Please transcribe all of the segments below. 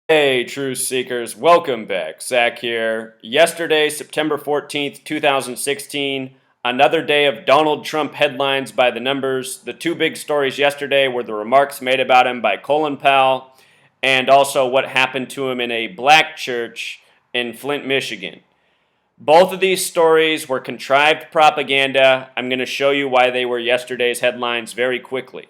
Hey, truth seekers, welcome back. Zach here. Yesterday, September 14th, 2016, another day of Donald Trump headlines by the numbers. The two big stories yesterday were the remarks made about him by Colin Powell and also what happened to him in a black church in Flint, Michigan. Both of these stories were contrived propaganda. I'm going to show you why they were yesterday's headlines very quickly.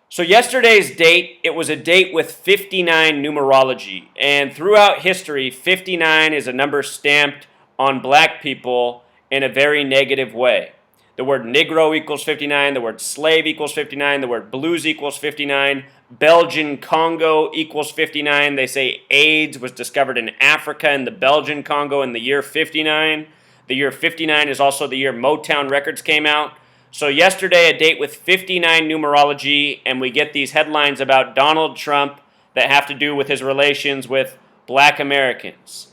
So yesterday's date, it was a date with 59 numerology. And throughout history, 59 is a number stamped on black people in a very negative way. The word Negro equals 59, the word slave equals 59, the word blues equals 59, Belgian Congo equals 59. They say AIDS was discovered in Africa and the Belgian Congo in the year 59. The year 59 is also the year Motown Records came out. So yesterday, a date with 59 numerology, and we get these headlines about Donald Trump that have to do with his relations with black Americans.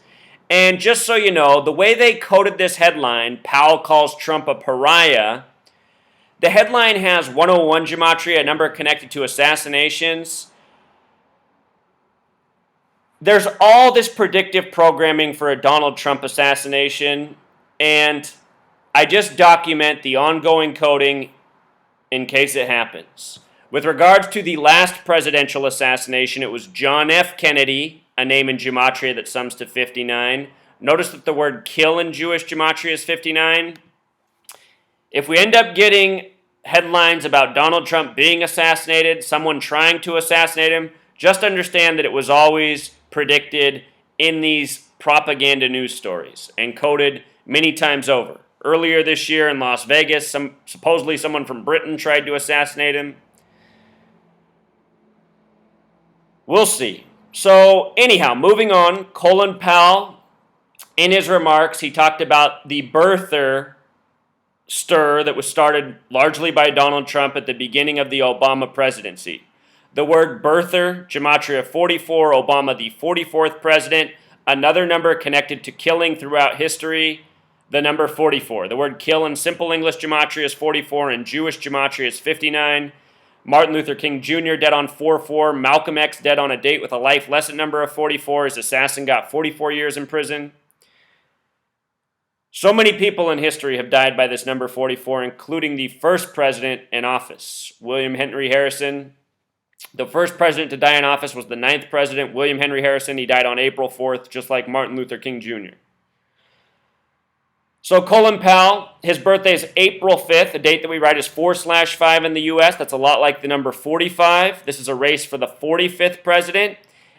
And just so you know, the way they coded this headline, Powell calls Trump a pariah, the headline has 101 gematria, a number connected to assassinations. There's all this predictive programming for a Donald Trump assassination, and I just document the ongoing coding in case it happens. With regards to the last presidential assassination, it was John F. Kennedy, a name in gematria that sums to 59. Notice that the word kill in Jewish gematria is 59. If we end up getting headlines about Donald Trump being assassinated, someone trying to assassinate him, just understand that it was always predicted in these propaganda news stories and coded many times over. Earlier this year in Las Vegas, supposedly someone from Britain tried to assassinate him. We'll see. So anyhow, moving on, Colin Powell, in his remarks, he talked about the birther stir that was started largely by Donald Trump at the beginning of the Obama presidency. The word birther, gematria 44, Obama the 44th president, another number connected to killing throughout history, the number 44. The word kill in simple English gematria is 44, and Jewish gematria is 59. Martin Luther King Jr. dead on 4-4. Malcolm X dead on a date with a life lesson number of 44. His assassin got 44 years in prison. So many people in history have died by this number 44, including the first president in office, William Henry Harrison. The first president to die in office was the 9th president, William Henry Harrison. He died on April 4th, just like Martin Luther King Jr. So Colin Powell, his birthday is April 5th. The date that we write is 4/5 in the U.S. That's a lot like the number 45. This is a race for the 45th president.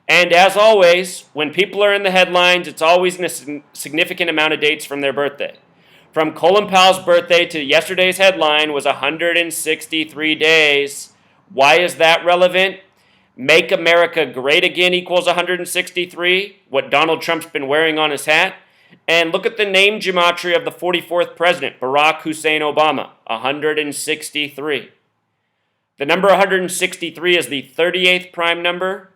And as always, when people are in the headlines, it's always in a significant amount of dates from their birthday. From Colin Powell's birthday to yesterday's headline was 163 days. Why is that relevant? Make America Great Again equals 163, what Donald Trump's been wearing on his hat. And look at the name gematria of the 44th president, Barack Hussein Obama, 163. The number 163 is the 38th prime number.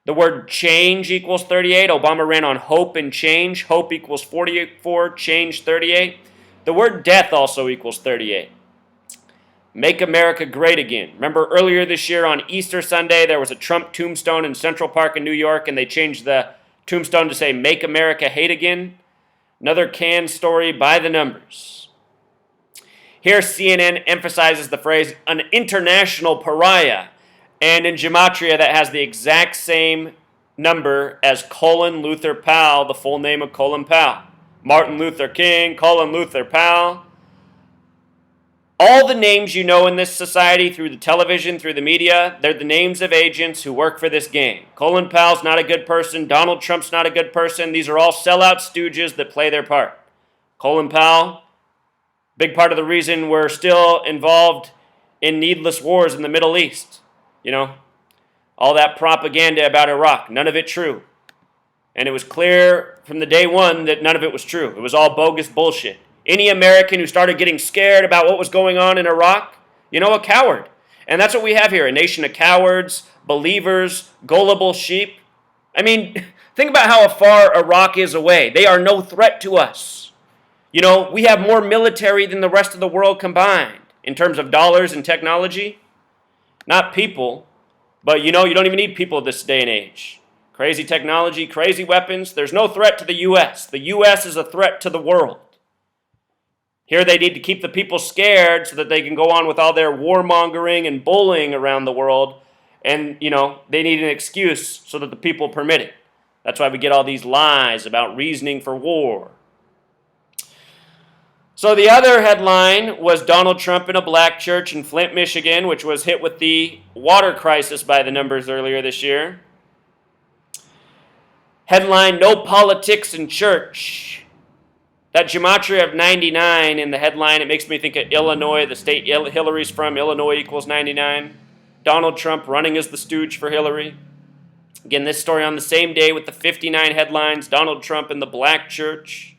The word change equals 38. Obama ran on hope and change. Hope equals 44, change 38. The word death also equals 38. Make America Great Again. Remember earlier this year on Easter Sunday, there was a Trump tombstone in Central Park in New York, and they changed the tombstone to say, Make America Hate Again. Another canned story by the numbers. Here CNN emphasizes the phrase, an international pariah. And in gematria, that has the exact same number as Colin Luther Powell, the full name of Colin Powell. Martin Luther King, Colin Luther Powell. All the names you know in this society through the television, through the media, they're the names of agents who work for this game. Colin Powell's not a good person. Donald Trump's not a good person. These are all sellout stooges that play their part. Colin Powell, big part of the reason we're still involved in needless wars in the Middle East. You know, all that propaganda about Iraq, none of it true. And it was clear from the day one that none of it was true. It was all bogus bullshit. Any American who started getting scared about what was going on in Iraq, you know, a coward. And that's what we have here, a nation of cowards, believers, gullible sheep. I mean, think about how far Iraq is away. They are no threat to us. You know, we have more military than the rest of the world combined in terms of dollars and technology. Not people, but you know, you don't even need people this day and age. Crazy technology, crazy weapons. There's no threat to the U.S. The U.S. is a threat to the world. Here they need to keep the people scared so that they can go on with all their warmongering and bullying around the world. And, they need an excuse so that the people permit it. That's why we get all these lies about reasoning for war. So the other headline was Donald Trump in a black church in Flint, Michigan, which was hit with the water crisis by the numbers earlier this year. Headline, no politics in church. That gematria of 99 in the headline, it makes me think of Illinois, the state Hillary's from. Illinois equals 99. Donald Trump running as the stooge for Hillary. Again, this story on the same day with the 59 headlines, Donald Trump in the black church.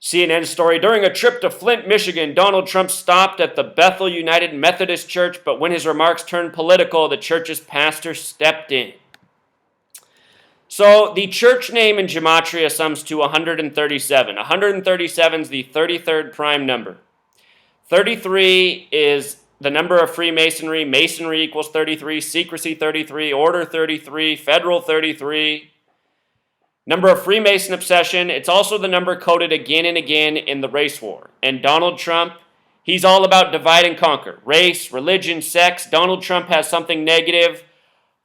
CNN story, during a trip to Flint, Michigan, Donald Trump stopped at the Bethel United Methodist Church, but when his remarks turned political, the church's pastor stepped in. So the church name in gematria sums to 137. 137 is the 33rd prime number. 33 is the number of Freemasonry. Masonry equals 33, secrecy 33, order 33, federal 33. Number of Freemason obsession, it's also the number coded again and again in the race war. And Donald Trump, he's all about divide and conquer. Race, religion, sex. Donald Trump has something negative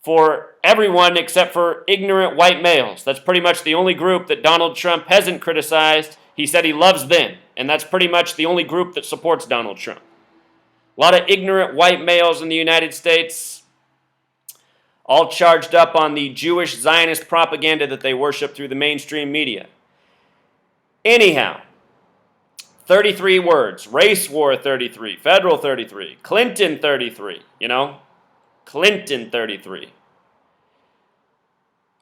for everyone except for ignorant white males. That's pretty much the only group that Donald Trump hasn't criticized. He said he loves them. And that's pretty much the only group that supports Donald Trump. A lot of ignorant white males in the United States, all charged up on the Jewish Zionist propaganda that they worship through the mainstream media. Anyhow, 33 words. Race war 33, federal 33, Clinton 33, Clinton 33.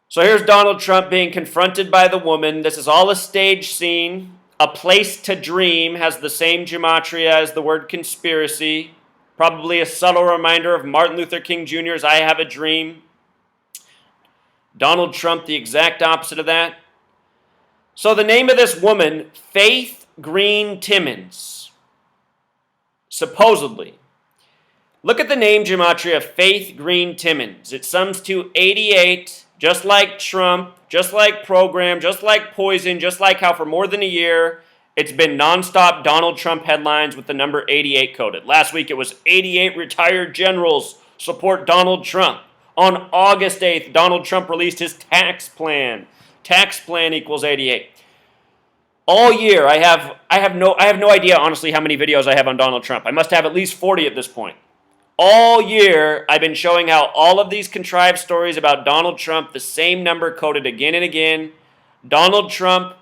So here's Donald Trump being confronted by the woman. This is all a stage scene. A place to dream has the same gematria as the word conspiracy. Probably a subtle reminder of Martin Luther King Jr.'s I Have a Dream. Donald Trump, the exact opposite of that. So the name of this woman, Faith Green Timmons, supposedly. Look at the name gematria of Faith Green Timmons. It sums to 88, just like Trump, just like program, just like poison, just like how for more than a year it's been nonstop Donald Trump headlines with the number 88 coded. Last week it was 88 retired generals support Donald Trump. On August 8th, Donald Trump released his tax plan. Tax plan equals 88. All year, I have no idea, honestly, how many videos I have on Donald Trump. I must have at least 40 at this point. All year, I've been showing how all of these contrived stories about Donald Trump, the same number coded again and again. Donald Trump,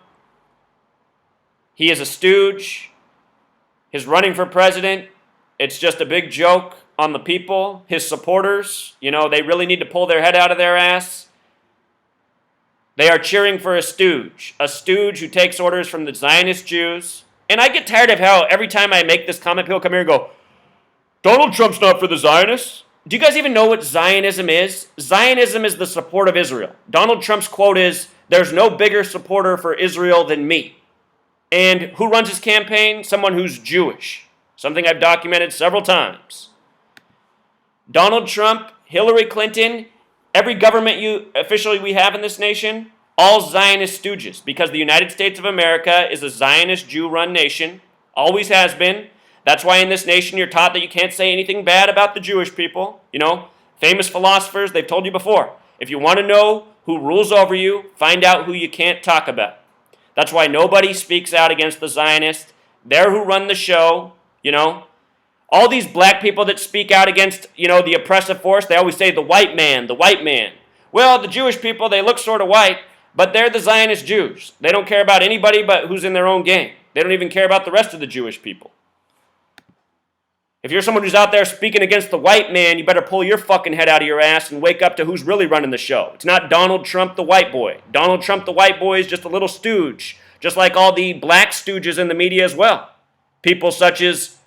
he is a stooge. His running for president, it's just a big joke on the people. His supporters, they really need to pull their head out of their ass. They are cheering for a stooge who takes orders from the Zionist Jews. And I get tired of how every time I make this comment, people come here and go, Donald Trump's not for the Zionists. Do you guys even know what Zionism is? Zionism is the support of Israel. Donald Trump's quote is, there's no bigger supporter for Israel than me. And who runs his campaign? Someone who's Jewish. Something I've documented several times. Donald Trump, Hillary Clinton, every government officially we have in this nation, all Zionist stooges, because the United States of America is a Zionist Jew-run nation, always has been. That's why in this nation you're taught that you can't say anything bad about the Jewish people. Famous philosophers, they've told you before, if you want to know who rules over you, find out who you can't talk about. That's why nobody speaks out against the Zionists. They're who run the show, All these black people that speak out against, the oppressive force, they always say the white man, the white man. Well, the Jewish people, they look sort of white, but they're the Zionist Jews. They don't care about anybody but who's in their own gang. They don't even care about the rest of the Jewish people. If you're someone who's out there speaking against the white man, you better pull your fucking head out of your ass and wake up to who's really running the show. It's not Donald Trump the white boy. Donald Trump the white boy is just a little stooge, just like all the black stooges in the media as well. People such as,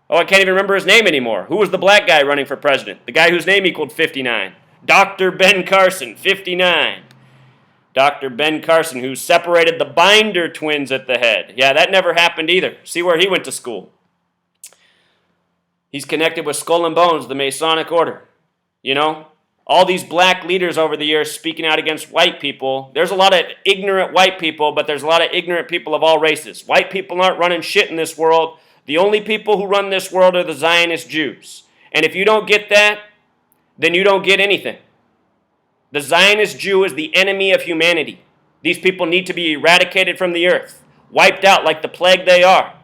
I can't even remember his name anymore. Who was the black guy running for president? The guy whose name equaled 59. Dr. Ben Carson, 59. Dr. Ben Carson, who separated the Binder twins at the head. Yeah, that never happened either. See where he went to school. He's connected with Skull and Bones, the Masonic order. You know, all these black leaders over the years speaking out against white people. There's a lot of ignorant white people, but there's a lot of ignorant people of all races. White people aren't running shit in this world. The only people who run this world are the Zionist Jews. And if you don't get that, then you don't get anything. The Zionist Jew is the enemy of humanity. These people need to be eradicated from the earth, wiped out like the plague they are.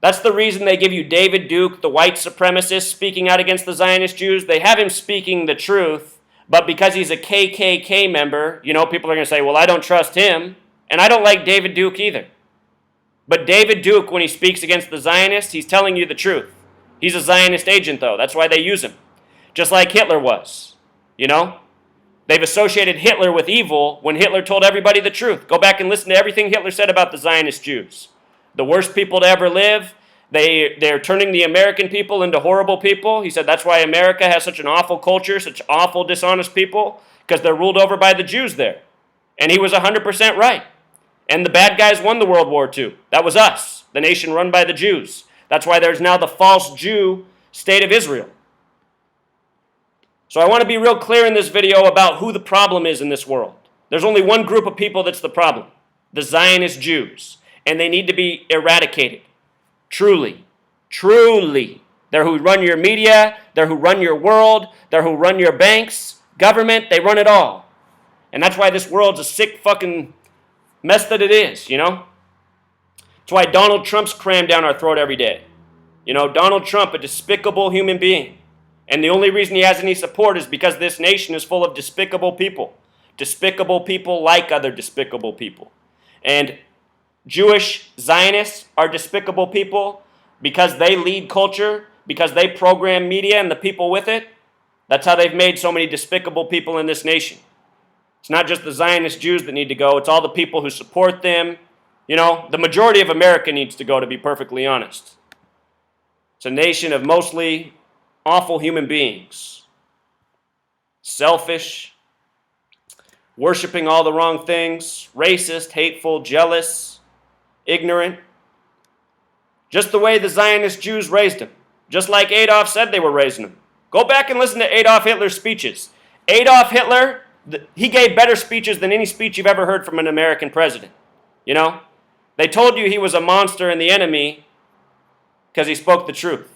That's the reason they give you David Duke, the white supremacist, speaking out against the Zionist Jews. They have him speaking the truth, but because he's a KKK member, you know, people are going to say, well, I don't trust him, and I don't like David Duke either. But David Duke, when he speaks against the Zionists, he's telling you the truth. He's a Zionist agent, though. That's why they use him. Just like Hitler was, you know? They've associated Hitler with evil when Hitler told everybody the truth. Go back and listen to everything Hitler said about the Zionist Jews. The worst people to ever live. They're turning the American people into horrible people. He said that's why America has such an awful culture, such awful, dishonest people, because they're ruled over by the Jews there. And he was 100% right. And the bad guys won the World War II. That was us, the nation run by the Jews. That's why there's now the false Jew state of Israel. So I want to be real clear in this video about who the problem is in this world. There's only one group of people that's the problem, the Zionist Jews. And they need to be eradicated. Truly. Truly. They're who run your media. They're who run your world. They're who run your banks. Government, they run it all. And that's why this world's a sick fucking mess that it is, you know? That's why Donald Trump's crammed down our throat every day. You know, Donald Trump, a despicable human being. And the only reason he has any support is because this nation is full of despicable people. Despicable people like other despicable people. And Jewish Zionists are despicable people because they lead culture, because they program media and the people with it. That's how they've made so many despicable people in this nation. It's not just the Zionist Jews that need to go. It's all the people who support them. You know, the majority of America needs to go, to be perfectly honest. It's a nation of mostly awful human beings. Selfish, worshiping all the wrong things, racist, hateful, jealous, ignorant. Just the way the Zionist Jews raised them. Just like Adolf said they were raising them. Go back and listen to Adolf Hitler's speeches. Adolf Hitler, he gave better speeches than any speech you've ever heard from an American president. You know? They told you he was a monster and the enemy because he spoke the truth.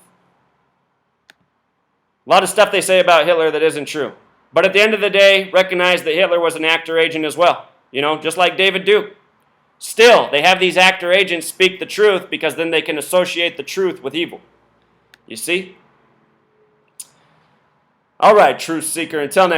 A lot of stuff they say about Hitler that isn't true. But at the end of the day, recognize that Hitler was an actor agent as well. You know, just like David Duke. Still, they have these actor agents speak the truth because then they can associate the truth with evil. You see? All right, truth seeker, until next